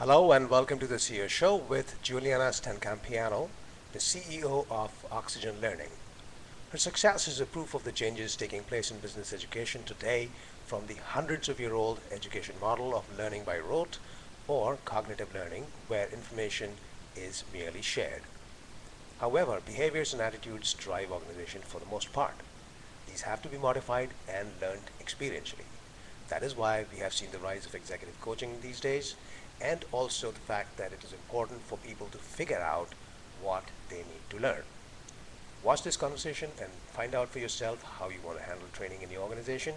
Hello and welcome to the CEO Show with Juliana Stancampiano, the CEO of Oxygen Learning. Her success is a proof of the changes taking place in business education today, from the hundreds of year old education model of learning by rote or cognitive learning, where information is merely shared. However, behaviors and attitudes drive organization for the most part. These have to be modified and learned experientially. That is why we have seen the rise of executive coaching these days, and also the fact that it is important for people to figure out what they need to learn. Watch this conversation and find out for yourself how you want to handle training in your organization.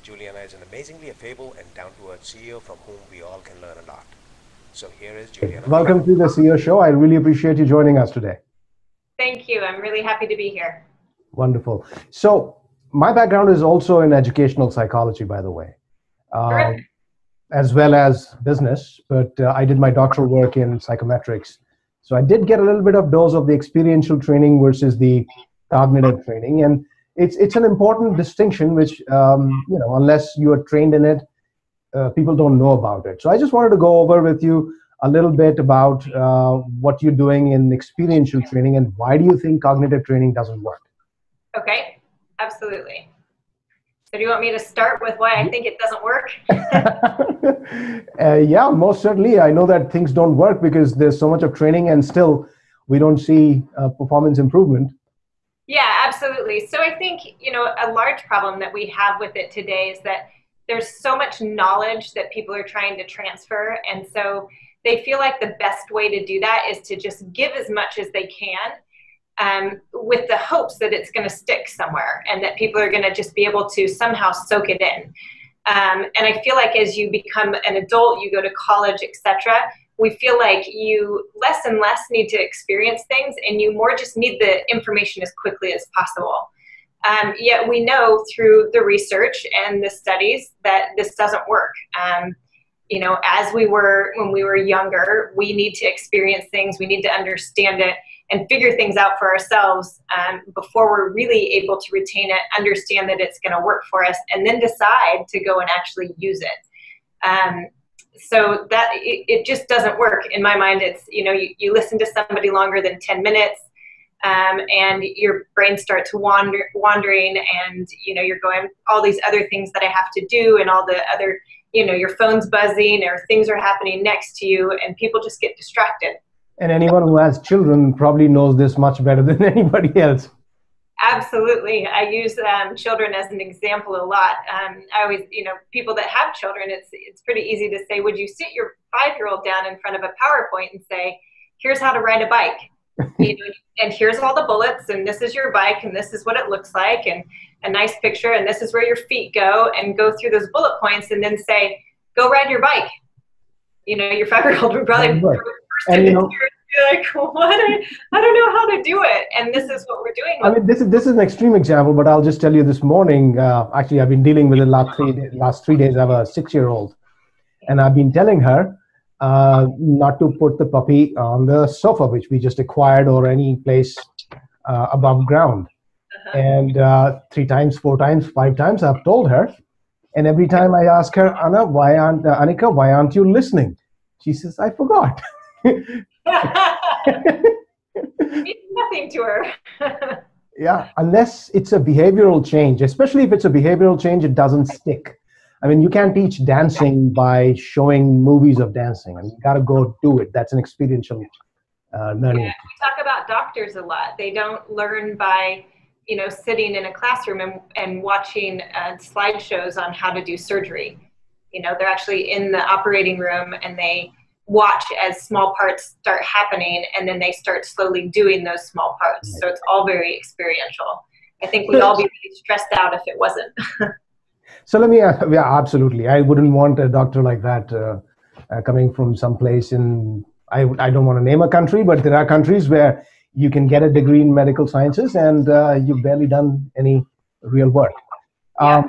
Juliana is an amazingly affable and down-to-earth CEO from whom we all can learn a lot. So here is Juliana. Welcome to the CEO Show. I really appreciate you joining us today. Thank you. I'm really happy to be here. Wonderful. So my background is also in educational psychology, by the way, as well as business, but I did my doctoral work in psychometrics. So I did get a little bit of dose of the experiential training versus the cognitive training. And it's an important distinction, which, unless you are trained in it, people don't know about it. So I just wanted to go over with you a little bit about what you're doing in experiential training and why do you think cognitive training doesn't work? Okay, absolutely. So do you want me to start with why I think it doesn't work? Yeah, most certainly. I know that things don't work because there's so much of training and still we don't see performance improvement. Yeah, absolutely. So I think, a large problem that we have with it today is that there's so much knowledge that people are trying to transfer. And so they feel like the best way to do that is to just give as much as they can, with the hopes that it's going to stick somewhere and that people are going to just be able to somehow soak it in. And I feel like as you become an adult, you go to college, etc., we feel like you less and less need to experience things and you more just need the information as quickly as possible. Yet we know through the research and the studies that this doesn't work. When we were younger, we need to experience things, we need to understand it and figure things out for ourselves before we're really able to retain it, understand that it's going to work for us, and then decide to go and actually use it. So that it just doesn't work. In my mind, it's, you listen to somebody longer than 10 minutes and your brain starts wandering and, you're going, all these other things that I have to do and all the other, your phone's buzzing or things are happening next to you and people just get distracted. And anyone who has children probably knows this much better than anybody else. Absolutely. I use children as an example a lot. I always, people that have children, it's pretty easy to say, would you sit your 5-year-old down in front of a PowerPoint and say, here's how to ride a bike, and here's all the bullets, and this is your bike, and this is what it looks like, and a nice picture, and this is where your feet go, and go through those bullet points, and then say, go ride your bike. Your 5-year-old would probably be like, what? I don't know how to do it. And this is what we're doing. This is an extreme example, but I'll just tell you this morning, actually, I've been dealing with it last 3 days. I have a 6-year-old, and I've been telling her not to put the puppy on the sofa, which we just acquired, or any place above ground. And 3 times, 4 times, 5 times, I've told her. And every time I ask her, Anika, why aren't you listening? She says, I forgot. Means nothing to her. Yeah, unless it's a behavioral change, especially if it's a behavioral change, it doesn't stick. You can't teach dancing by showing movies of dancing. You got to go do it. That's an experiential learning. Yeah, we talk about doctors a lot. They don't learn by, sitting in a classroom and watching slideshows on how to do surgery. They're actually in the operating room and they watch as small parts start happening and then they start slowly doing those small parts. So it's all very experiential. I think we'd all be really stressed out if it wasn't. So let me ask, yeah, absolutely. I wouldn't want a doctor like that coming from someplace I don't want to name a country, but there are countries where you can get a degree in medical sciences and you've barely done any real work. Yeah.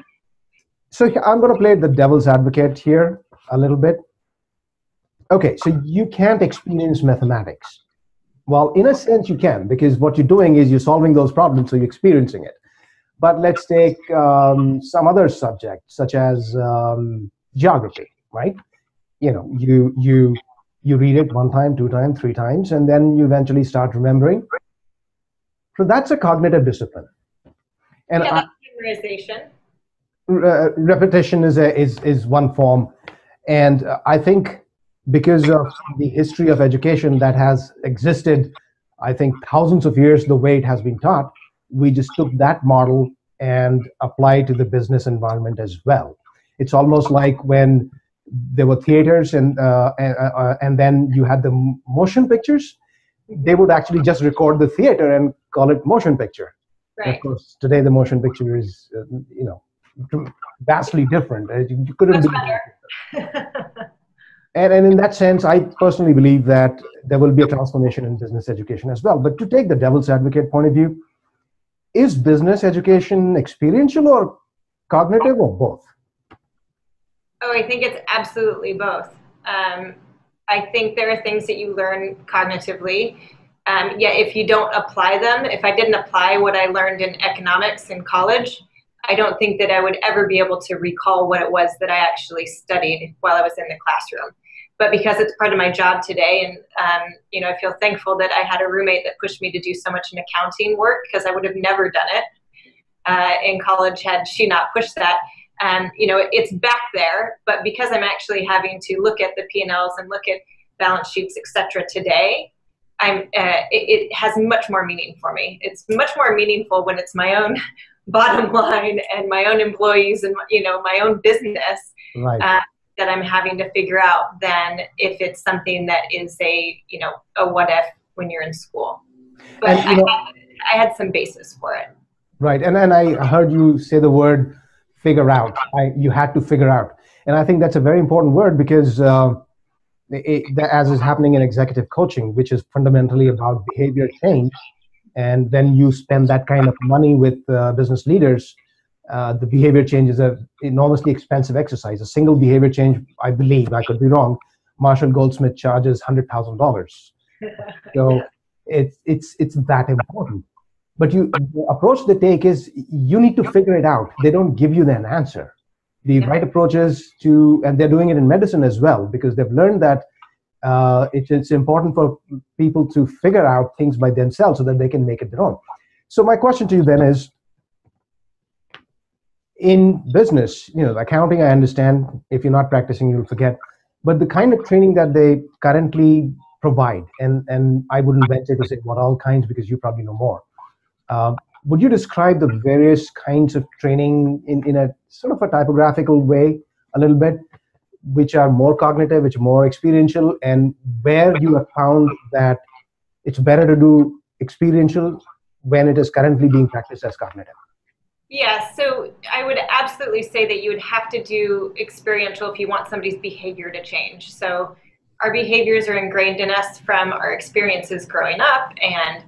So I'm going to play the devil's advocate here a little bit. Okay, so you can't experience mathematics. Well, in a sense you can, because what you're doing is you're solving those problems, so you're experiencing it. But let's take some other subject, such as geography, right? You You read it one time, two times, three times, and then you eventually start remembering. So that's a cognitive discipline. And yeah, that's memorization. Repetition is one form. And I think because of the history of education that has existed, I think thousands of years, the way it has been taught, we just took that model and applied to the business environment as well. It's almost like when there were theaters and then you had the motion pictures, they would actually just record the theater and call it motion picture. Right. Of course, today the motion picture is, vastly different. You couldn't Much do better. and in that sense, I personally believe that there will be a transformation in business education as well. But to take the devil's advocate point of view, is business education experiential or cognitive or both? Oh, I think it's absolutely both. I think there are things that you learn cognitively. Yet if you don't apply them, if I didn't apply what I learned in economics in college, I don't think that I would ever be able to recall what it was that I actually studied while I was in the classroom. But because it's part of my job today, and I feel thankful that I had a roommate that pushed me to do so much in accounting work, because I would have never done it in college had she not pushed that. It's back there, but because I'm actually having to look at the P&Ls and look at balance sheets, etc. today, it has much more meaning for me. It's much more meaningful when it's my own bottom line and my own employees and my own business, right, that I'm having to figure out than if it's something that is a what if when you're in school. But I had some basis for it. Right, and then I heard you say the word figure out. You had to figure out, and I think that's a very important word because as is happening in executive coaching, which is fundamentally about behavior change, and then you spend that kind of money with business leaders, the behavior change is an enormously expensive exercise. A single behavior change, I believe, I could be wrong, Marshall Goldsmith charges $100,000. So it's that important. But the approach they take is you need to figure it out. They don't give you an answer. The right approach is and they're doing it in medicine as well, because they've learned that it's important for people to figure out things by themselves so that they can make it their own. So my question to you then is, in business, accounting, I understand, if you're not practicing, you'll forget. But the kind of training that they currently provide, and I wouldn't venture to say what all kinds, because you probably know more. Would you describe the various kinds of training in a sort of a typographical way, a little bit, which are more cognitive, which are more experiential, and where you have found that it's better to do experiential when it is currently being practiced as cognitive? Yeah, so I would absolutely say that you would have to do experiential if you want somebody's behavior to change. So our behaviors are ingrained in us from our experiences growing up and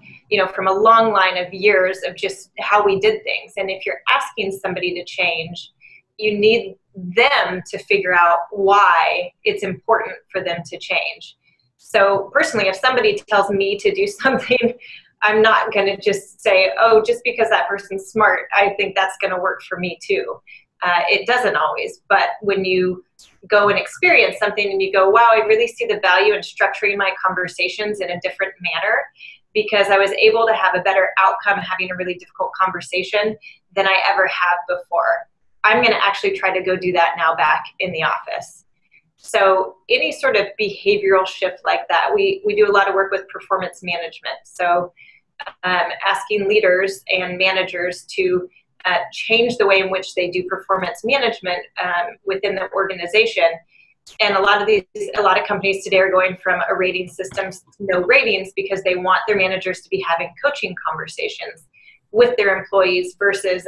from a long line of years of just how we did things. And if you're asking somebody to change, you need them to figure out why it's important for them to change. So personally, if somebody tells me to do something, I'm not going to just say, oh, just because that person's smart, I think that's going to work for me too. It doesn't always, but when you go and experience something and you go, wow, I really see the value in structuring my conversations in a different manner, because I was able to have a better outcome having a really difficult conversation than I ever have before. I'm going to actually try to go do that now back in the office. So any sort of behavioral shift like that, we do a lot of work with performance management. So asking leaders and managers to change the way in which they do performance management within the organization. And a lot of companies today are going from a rating system to no ratings because they want their managers to be having coaching conversations with their employees versus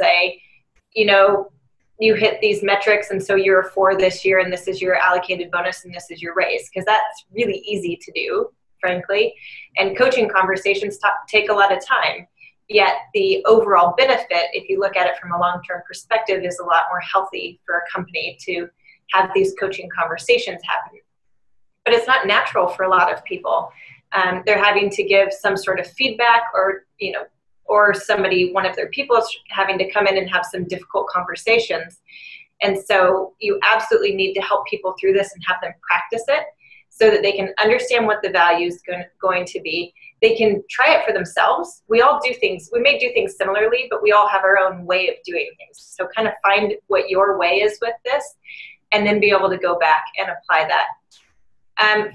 you hit these metrics and so you're a 4 this year and this is your allocated bonus and this is your raise, because that's really easy to do, frankly. And coaching conversations take a lot of time. Yet the overall benefit, if you look at it from a long-term perspective, is a lot more healthy for a company to have these coaching conversations happen. But it's not natural for a lot of people. They're having to give some sort of feedback or one of their people is having to come in and have some difficult conversations. And so you absolutely need to help people through this and have them practice it so that they can understand what the value is going to be. They can try it for themselves. We all do things, we may do things similarly, but we all have our own way of doing things. So kind of find what your way is with this, and then be able to go back and apply that.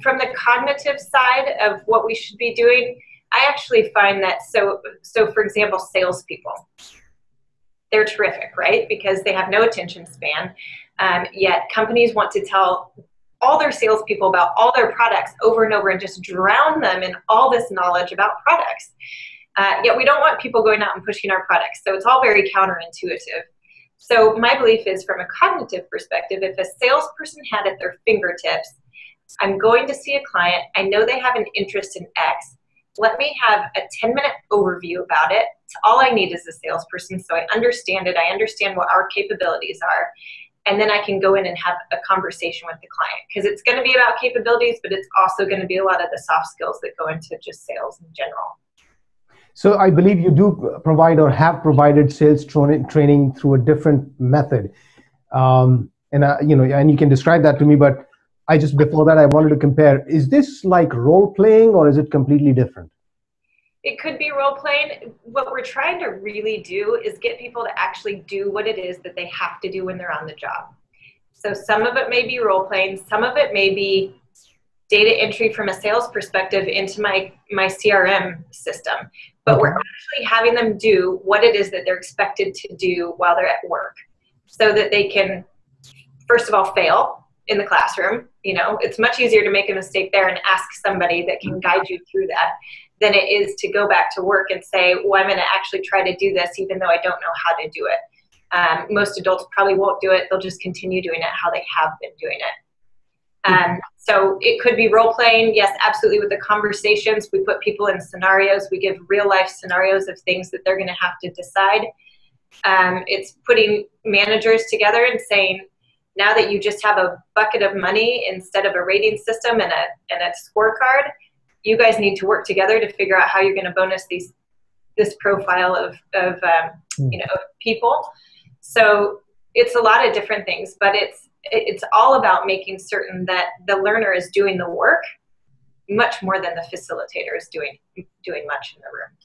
From the cognitive side of what we should be doing, I actually find that, so for example, salespeople, they're terrific, right? Because they have no attention span, yet companies want to tell all their salespeople about all their products over and over and just drown them in all this knowledge about products. Yet we don't want people going out and pushing our products. So it's all very counterintuitive. So my belief is, from a cognitive perspective, if a salesperson had at their fingertips, I'm going to see a client, I know they have an interest in X, let me have a 10-minute overview about it. It's all I need as a salesperson, so I understand it, I understand what our capabilities are, and then I can go in and have a conversation with the client, because it's going to be about capabilities, but it's also going to be a lot of the soft skills that go into just sales in general. So I believe you do provide or have provided sales training through a different method, and you can describe that to me. But before that, I wanted to compare. Is this like role playing, or is it completely different? It could be role playing. What we're trying to really do is get people to actually do what it is that they have to do when they're on the job. So some of it may be role playing, some of it may be data entry from a sales perspective into my CRM system. But we're actually having them do what it is that they're expected to do while they're at work, so that they can, first of all, fail in the classroom. You know, it's much easier to make a mistake there and ask somebody that can guide you through that than it is to go back to work and say, well, I'm going to actually try to do this even though I don't know how to do it. Most adults probably won't do it. They'll just continue doing it how they have been doing it. So it could be role playing. Yes, absolutely. With the conversations, we put people in scenarios. We give real life scenarios of things that they're going to have to decide. It's putting managers together and saying, now that you just have a bucket of money instead of a rating system and a scorecard, you guys need to work together to figure out how you're going to bonus this profile of people. So it's a lot of different things, but it's all about making certain that the learner is doing the work much more than the facilitator is doing much in the room.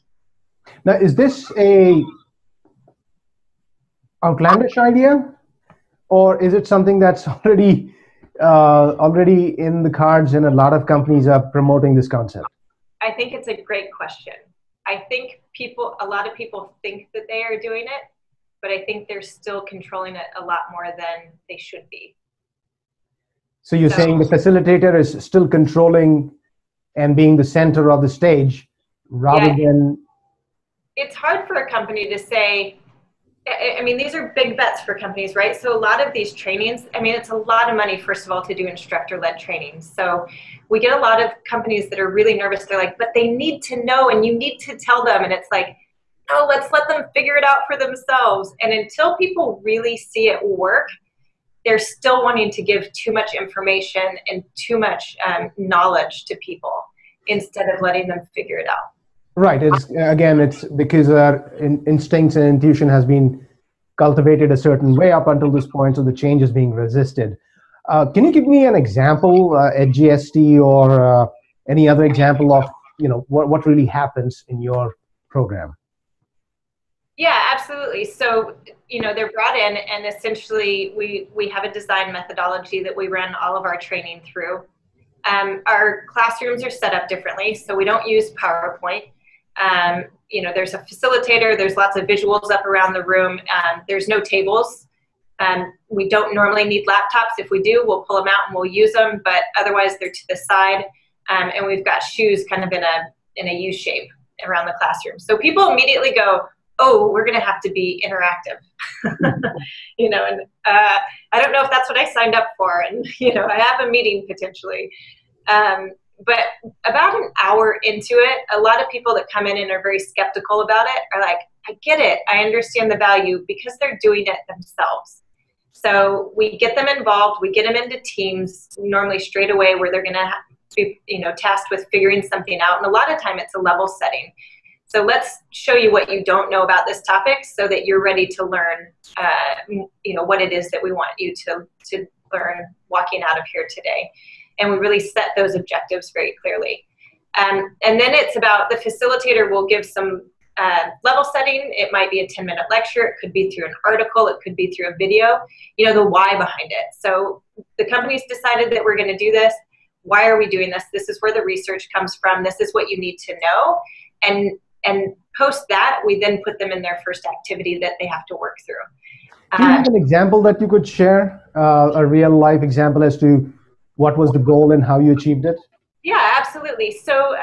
Now, is this a outlandish idea, or is it something that's already in the cards and a lot of companies are promoting this concept? I think it's a great question. I think a lot of people think that they are doing it, but I think they're still controlling it a lot more than they should be. So you're saying the facilitator is still controlling and being the center of the stage rather than... It's hard for a company to say, I mean, these are big bets for companies, right? So a lot of these trainings, I mean, it's a lot of money, first of all, to do instructor-led trainings. So we get a lot of companies that are really nervous. They're like, but they need to know and you need to tell them. And it's like, no, let's let them figure it out for themselves. And until people really see it work, they're still wanting to give too much information and too much knowledge to people instead of letting them figure it out. Right. It's because our instincts and intuition has been cultivated a certain way up until this point, so the change is being resisted. Can you give me an example at GST or any other example of what really happens in your program? Yeah, absolutely. So they're brought in, and essentially we have a design methodology that we run all of our training through. Our classrooms are set up differently, so we don't use PowerPoint. There's a facilitator, there's lots of visuals up around the room. There's no tables. We don't normally need laptops. If we do, we'll pull them out and we'll use them, but otherwise they're to the side. And we've got shoes kind of in a U shape around the classroom. So people immediately go, oh, we're going to have to be interactive. And I don't know if that's what I signed up for. And, I have a meeting potentially. But about an hour into it, a lot of people that come in and are very skeptical about it are like, I get it. I understand the value, because they're doing it themselves. So we get them involved. We get them into teams normally straight away where they're going to be, tasked with figuring something out. And a lot of time it's a level setting. So let's show you what you don't know about this topic so that you're ready to learn, what it is that we want you to learn walking out of here today. and we really set those objectives very clearly. And then it's about the facilitator will give some level setting. It might be a 10-minute lecture. It could be through an article. It could be through a video, the why behind it. So the company's decided that we're going to do this. Why are we doing this? This is where the research comes from. This is what you need to know. And post that, we then put them in their first activity that they have to work through. Do you have an example that you could share, a real life example as to what was the goal and how you achieved it? Yeah, absolutely. So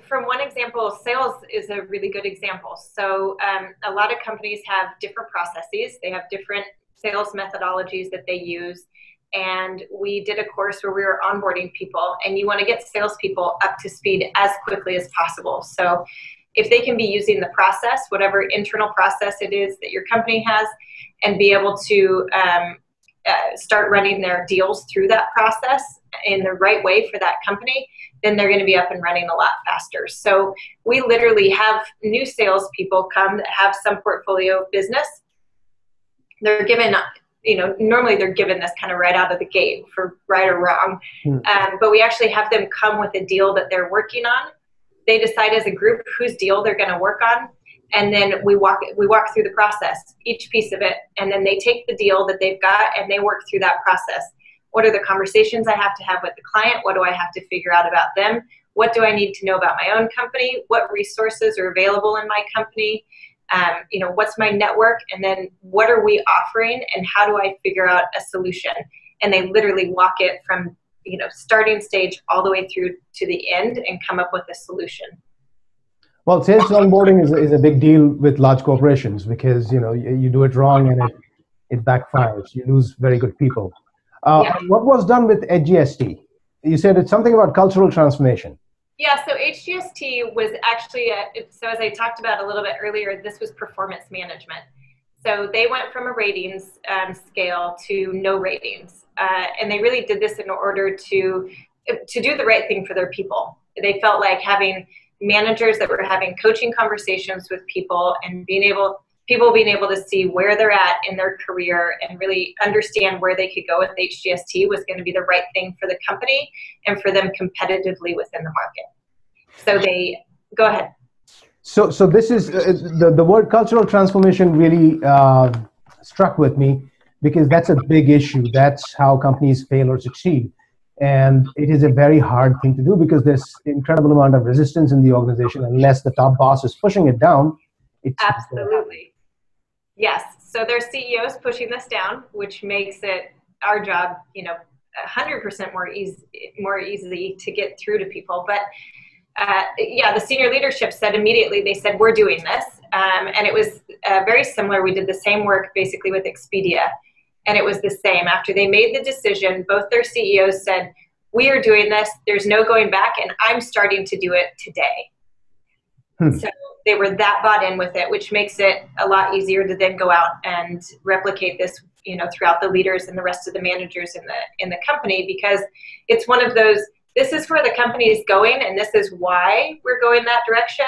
from one example, sales is a really good example. So a lot of companies have different processes. They have different sales methodologies that they use. And we did a course where we were onboarding people, and you want to get salespeople up to speed as quickly as possible. So if they can be using the process, whatever internal process it is that your company has, and be able to start running their deals through that process in the right way for that company, then they're going to be up and running a lot faster. So we literally have new salespeople come that have some portfolio of business. They're given, normally they're given this kind of right out of the gate for right or wrong. But we actually have them come with a deal that they're working on. They decide as a group whose deal they're going to work on. And then we walk through the process, each piece of it. And then they take the deal that they've got and they work through that process. What are the conversations I have to have with the client? What do I have to figure out about them? What do I need to know about my own company? What resources are available in my company? What's my network? And then what are we offering? And how do I figure out a solution? And they literally walk it from starting stage all the way through to the end and come up with a solution. Well, sales onboarding is a big deal with large corporations because you do it wrong and it backfires. You lose very good people. What was done with HGST? You said it's something about cultural transformation. Yeah, so HGST was actually, so as I talked about a little bit earlier, this was performance management. So they went from a ratings scale to no ratings. And they really did this in order to do the right thing for their people. They felt like having managers that were having coaching conversations with people and people being able to see where they're at in their career and really understand where they could go with HGST was going to be the right thing for the company and for them competitively within the market. So go ahead. So this is the word cultural transformation really struck with me because that's a big issue. That's how companies fail or succeed. And it is a very hard thing to do because there's incredible amount of resistance in the organization unless the top boss is pushing it down. Absolutely. Yes. So their CEO is pushing this down, which makes it our job, 100% more easy to get through to people. But the senior leadership said immediately, they said, we're doing this. And it was very similar. We did the same work basically with Expedia. And it was the same. After they made the decision, both their CEOs said, we are doing this. There's no going back. And I'm starting to do it today. So they were that bought in with it, which makes it a lot easier to then go out and replicate this, throughout the leaders and the rest of the managers in the company, because it's one of those, this is where the company is going and this is why we're going that direction.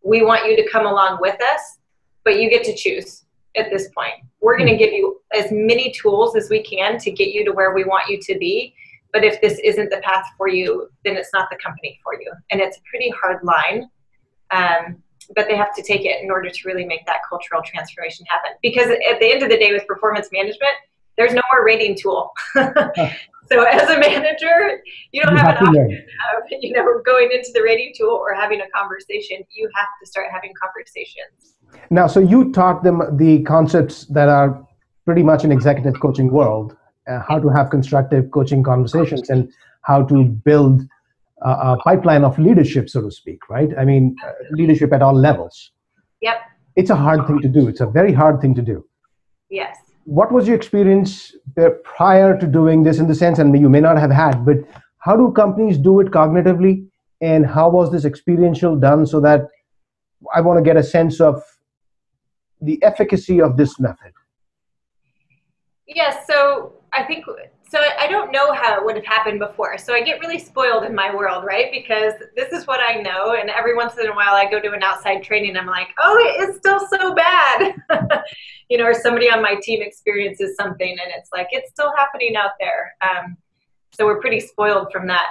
We want you to come along with us, but you get to choose at this point. We're going to give you as many tools as we can to get you to where we want you to be. But if this isn't the path for you, then it's not the company for you. And it's a pretty hard line. But they have to take it in order to really make that cultural transformation happen. Because at the end of the day with performance management, there's no more rating tool. So as a manager, you don't have an option of, going into the rating tool or having a conversation. You have to start having conversations. Now, so you taught them the concepts that are pretty much in executive coaching world, how to have constructive coaching conversations and how to build a pipeline of leadership, so to speak, right? I mean, leadership at all levels. Yep. It's a hard thing to do. It's a very hard thing to do. Yes. What was your experience prior to doing this in the sense, and you may not have had, but how do companies do it cognitively? And how was this experiential done so that I want to get a sense of the efficacy of this method? Yes, so I don't know how it would have happened before. So I get really spoiled in my world, right? Because this is what I know. And every once in a while I go to an outside training. I'm like, oh, it is still so bad. Or somebody on my team experiences something and it's like, it's still happening out there. So we're pretty spoiled from that,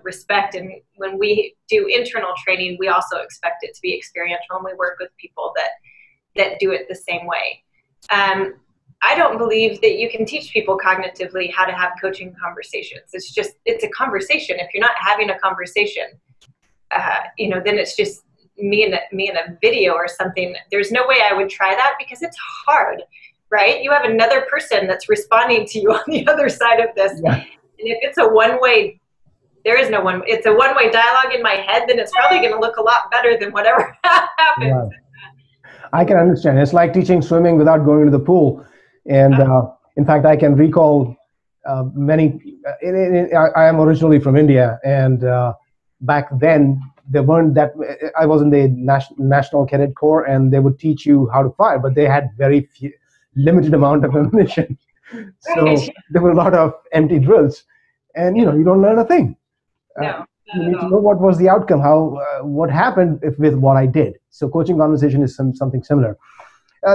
respect. And when we do internal training, we also expect it to be experiential, and we work with people that do it the same way. I don't believe that you can teach people cognitively how to have coaching conversations. It's a conversation. If you're not having a conversation, then it's just me in a video or something. There's no way I would try that, because it's hard, right? You have another person that's responding to you on the other side of this. Yeah. And if it's a one-way, it's a one-way dialogue in my head, then it's probably going to look a lot better than whatever happens. Right. I can understand. It's like teaching swimming without going to the pool. And in fact, I can recall many, I am originally from India, and back then there weren't that, I was in the National Cadet Corps, and they would teach you how to fire, but they had very limited amount of ammunition. So there were a lot of empty drills, and you don't learn a thing. No, you need to know what was the outcome, what happened with what I did. So coaching conversation is something similar.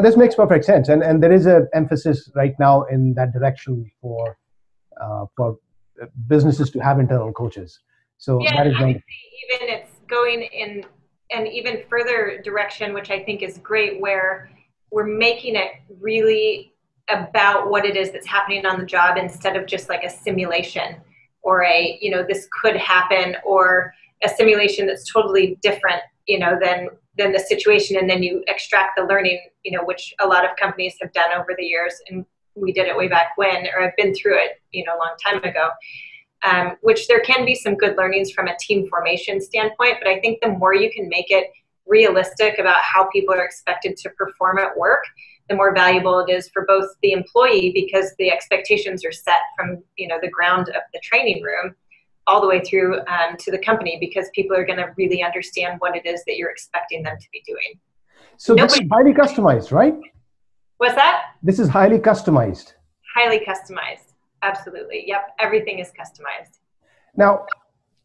This makes perfect sense, and there is an emphasis right now in that direction for businesses to have internal coaches. So that is even it's going in an even further direction, which I think is great, where we're making it really about what it is that's happening on the job, instead of just like a simulation or this could happen, or a simulation that's totally different, than the situation, and then you extract the learning, which a lot of companies have done over the years, and we did it way back when, or I've been through it, a long time ago. Which there can be some good learnings from a team formation standpoint, but I think the more you can make it realistic about how people are expected to perform at work, the more valuable it is for both the employee, because the expectations are set from the ground of the training room all the way through to the company, because people are going to really understand what it is that you're expecting them to be doing. So this is highly customized, right? What's that? This is highly customized. Highly customized. Absolutely. Yep. Everything is customized. Now,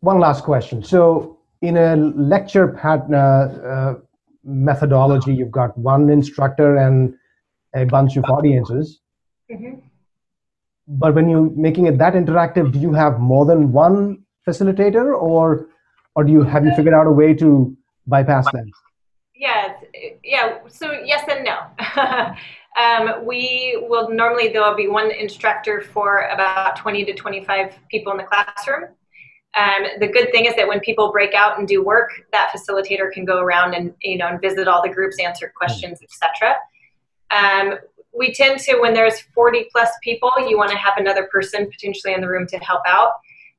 one last question. So in a lecture pattern methodology, you've got one instructor and a bunch of audiences. Mm-hmm. But when you're making it that interactive, do you have more than one facilitator, or have you figured out a way to bypass that? Yeah. So yes and no. We will normally, there'll be one instructor for about 20 to 25 people in the classroom. The good thing is that when people break out and do work, that facilitator can go around and and visit all the groups, answer questions, etc. We tend to, when there's 40 plus people, you want to have another person potentially in the room to help out.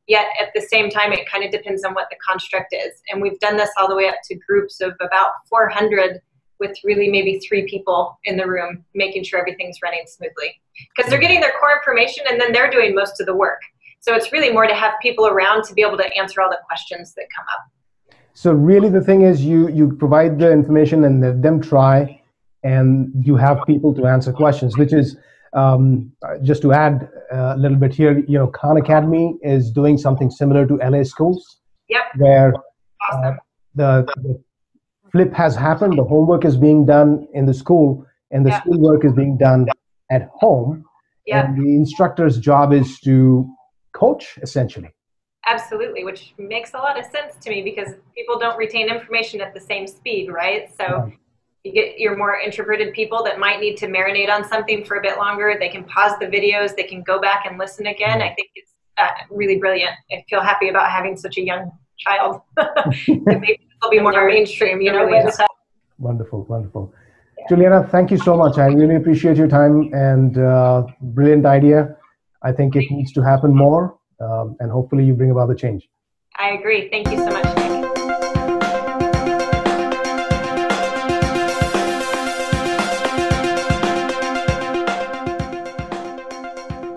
Yet at the same time, it kind of depends on what the construct is. And we've done this all the way up to groups of about 400 with really maybe 3 people in the room, making sure everything's running smoothly. Because they're getting their core information, and then they're doing most of the work. So it's really more to have people around to be able to answer all the questions that come up. So really the thing is you provide the information and let them try, and you have people to answer questions, which is, just to add a little bit here, Khan Academy is doing something similar to LA schools. Yep. Where the flip has happened. The homework is being done in the school, and the schoolwork is being done at home. Yep. And the instructor's job is to coach, essentially. Absolutely, which makes a lot of sense to me, because people don't retain information at the same speed, right? So you get your more introverted people that might need to marinate on something for a bit longer. They can pause the videos. They can go back and listen again. I think it's really brilliant. I feel happy about having such a young child. Maybe it'll be more mainstream, Wonderful, wonderful. Yeah. Juliana, thank you so much. I really appreciate your time, and brilliant idea. I think it needs to happen more, and hopefully you bring about the change. I agree. Thank you so much, Nick.